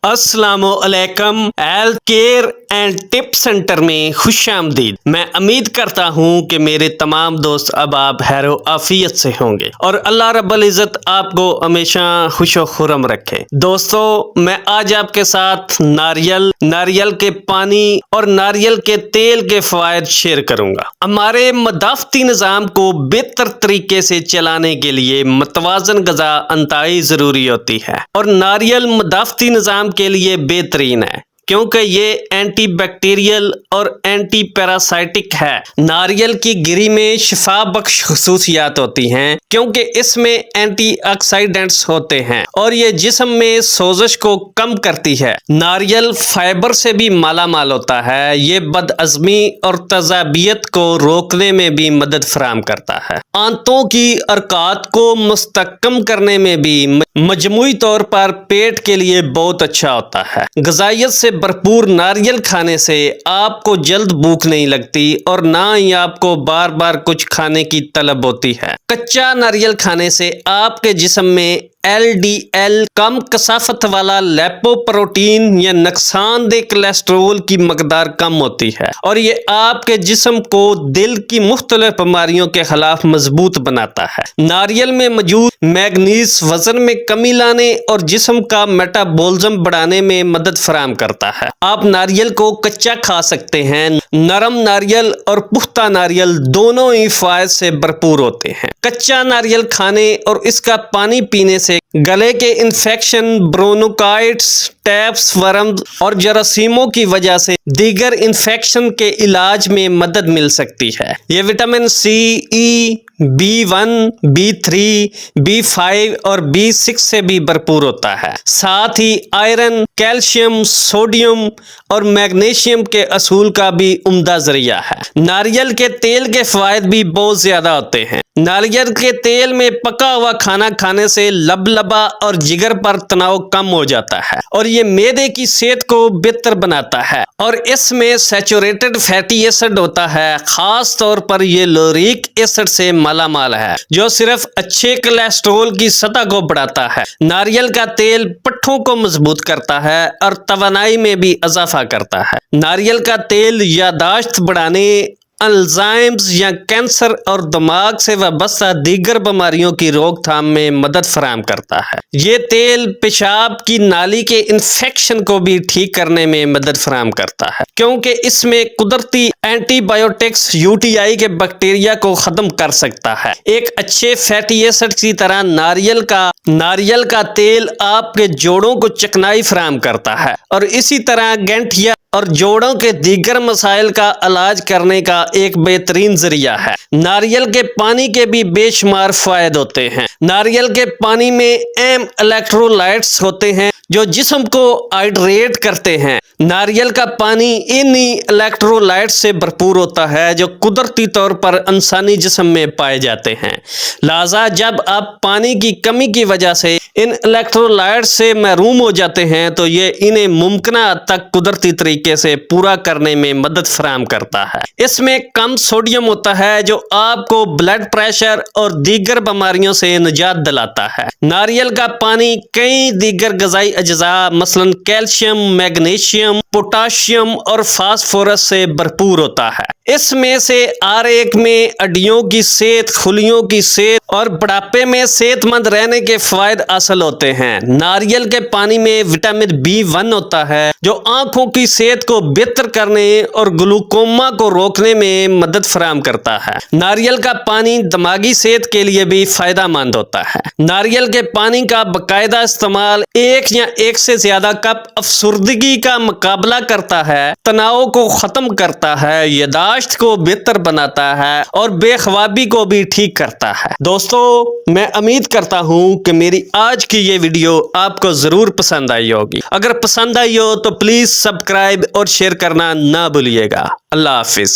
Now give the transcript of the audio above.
السلام علیکم، health care and tip centre میں خوش آمدید۔ میں امید کرتا ہوں کہ میرے تمام دوست اب آپ خیر و عافیت سے ہوں گے اور اللہ رب العزت آپ کو ہمیشہ خوش و خرم رکھے۔ دوستو، میں آج آپ کے ساتھ ناریل کے پانی اور ناریل کے تیل کے فوائد شیئر کروں گا۔ ہمارے مدافعتی نظام کو بہتر طریقے سے چلانے کے لیے متوازن غذا انتہائی ضروری ہوتی ہے، اور ناریل مدافعتی نظام کے لیے بہترین ہے کیونکہ یہ اینٹی بیکٹیریل اور اینٹی پیراسائٹک ہے۔ ناریل کی گری میں شفا بخش خصوصیات ہوتی ہیں کیونکہ اس میں اینٹی آکسیڈنٹس ہوتے ہیں اور یہ جسم میں سوزش کو کم کرتی ہے۔ ناریل فائبر سے بھی مالا مال ہوتا ہے، یہ بد ہضمی اور تیزابیت کو روکنے میں بھی مدد فراہم کرتا ہے۔ آنتوں کی حرکات کو مستحکم کرنے میں بھی مجموعی طور پر پیٹ کے لیے بہت اچھا ہوتا ہے۔ غذائیت سے بھرپور ناریل کھانے سے آپ کو جلد بھوک نہیں لگتی اور نہ ہی آپ کو بار بار کچھ کھانے کی طلب ہوتی ہے۔ کچا ناریل کھانے سے آپ کے جسم میں LDL کم کثافت والا لیپو پروٹین یا نقصان دہ کولیسٹرول کی مقدار کم ہوتی ہے، اور یہ آپ کے جسم کو دل کی مختلف بیماریوں کے خلاف مضبوط بناتا ہے۔ ناریل میں موجود میگنیز وزن میں کمی لانے اور جسم کا میٹابولزم بڑھانے میں مدد فراہم کرتا ہے۔ آپ ناریل کو کچا کھا سکتے ہیں۔ نرم ناریل اور پختہ ناریل دونوں ہی فوائد سے بھرپور ہوتے ہیں۔ کچا ناریل کھانے اور اس کا پانی پینے سے گلے کے انفیکشن، برونکائٹس، ٹیپس، ورمز اور جراثیموں کی وجہ سے دیگر انفیکشن کے علاج میں مدد مل سکتی ہے۔ یہ وٹامن سی، ای، B1، B3، B5 اور B6 سے بھی بھرپور ہوتا ہے۔ ساتھ ہی آئرن، کیلشیم، سوڈیم اور میگنیشیم کے اصول کا بھی عمدہ ذریعہ ہے۔ ناریل کے تیل کے فوائد بھی بہت زیادہ ہوتے ہیں۔ ناریل کے تیل میں پکا ہوا کھانا کھانے سے لبا اور جگر پر تناؤ کم ہو جاتا ہے اور یہ معدے کی صحت کو بہتر بناتا ہے، اور اس میں سیچوریٹڈ فیٹی ایسڈ ہوتا ہے۔ خاص طور پر یہ لوریک ایسڈ سے مالا مال ہے جو صرف اچھے کولیسٹرول کی سطح کو بڑھاتا ہے۔ ناریل کا تیل پٹھوں کو مضبوط کرتا ہے اور توانائی میں بھی اضافہ کرتا ہے۔ ناریل کا تیل یادداشت بڑھانے، الزائمرز یا کینسر اور دماغ سے وابستہ دیگر بیماریوں کی روک تھام میں مدد فراہم کرتا ہے۔ یہ تیل پیشاب کی نالی کے انفیکشن کو بھی ٹھیک کرنے میں مدد فراہم کرتا ہے کیونکہ اس میں قدرتی اینٹی بایوٹکس UTI کے بیکٹیریا کو ختم کر سکتا ہے۔ ایک اچھے فیٹی ایسڈ کی طرح ناریل کا تیل آپ کے جوڑوں کو چکنائی فراہم کرتا ہے اور اسی طرح گنٹھیا اور جوڑوں کے دیگر مسائل کا علاج کرنے کا ایک بہترین ذریعہ ہے۔ ناریل کے پانی کے بھی بے شمار فوائد ہوتے ہیں۔ ناریل کے پانی میں اہم الیکٹرولائٹس ہوتے ہیں جو جسم کو ہائیڈریٹ کرتے ہیں۔ ناریل کا پانی انہی الیکٹرولائٹس سے بھرپور ہوتا ہے جو قدرتی طور پر انسانی جسم میں پائے جاتے ہیں۔ لہذا جب آپ پانی کی کمی کی وجہ سے ان الیکٹرولائٹس سے محروم ہو جاتے ہیں تو یہ انہیں ممکنہ حد تک قدرتی طریقے سے پورا کرنے میں مدد فراہم کرتا ہے۔ اس میں کم سوڈیم ہوتا ہے جو آپ کو بلڈ پریشر اور دیگر بیماریوں سے نجات دلاتا ہے۔ ناریل کا پانی کئی دیگر غذائی اجزاء مثلا کیلشیم، میگنیشیم، پوٹاشیم اور فاسفورس سے بھرپور ہوتا ہے۔ اس میں سے ہر ایک میں ہڈیوں کی صحت، خلیوں کی صحت اور بڑھاپے میں صحت مند رہنے کے فوائد حاصل ہوتے ہیں۔ ناریل کے پانی میں وٹامن B1 ہوتا ہے جو آنکھوں کی صحت کو بہتر کرنے اور گلوکوما کو روکنے میں مدد فراہم کرتا ہے۔ ناریل کا پانی دماغی صحت کے لیے بھی فائدہ مند ہوتا ہے۔ ناریل کے پانی کا باقاعدہ استعمال ایک یا ایک سے زیادہ کپ افسردگی کا مقابلہ کرتا ہے، تناؤ کو ختم کرتا ہے، یادداشت کو بہتر بناتا ہے اور بے خوابی کو بھی ٹھیک کرتا ہے۔ دوستو، میں امید کرتا ہوں کہ میری آج کی یہ ویڈیو آپ کو ضرور پسند آئی ہوگی۔ اگر پسند آئی ہو تو پلیز سبسکرائب اور شیئر کرنا نہ بھولیے گا۔ اللہ حافظ۔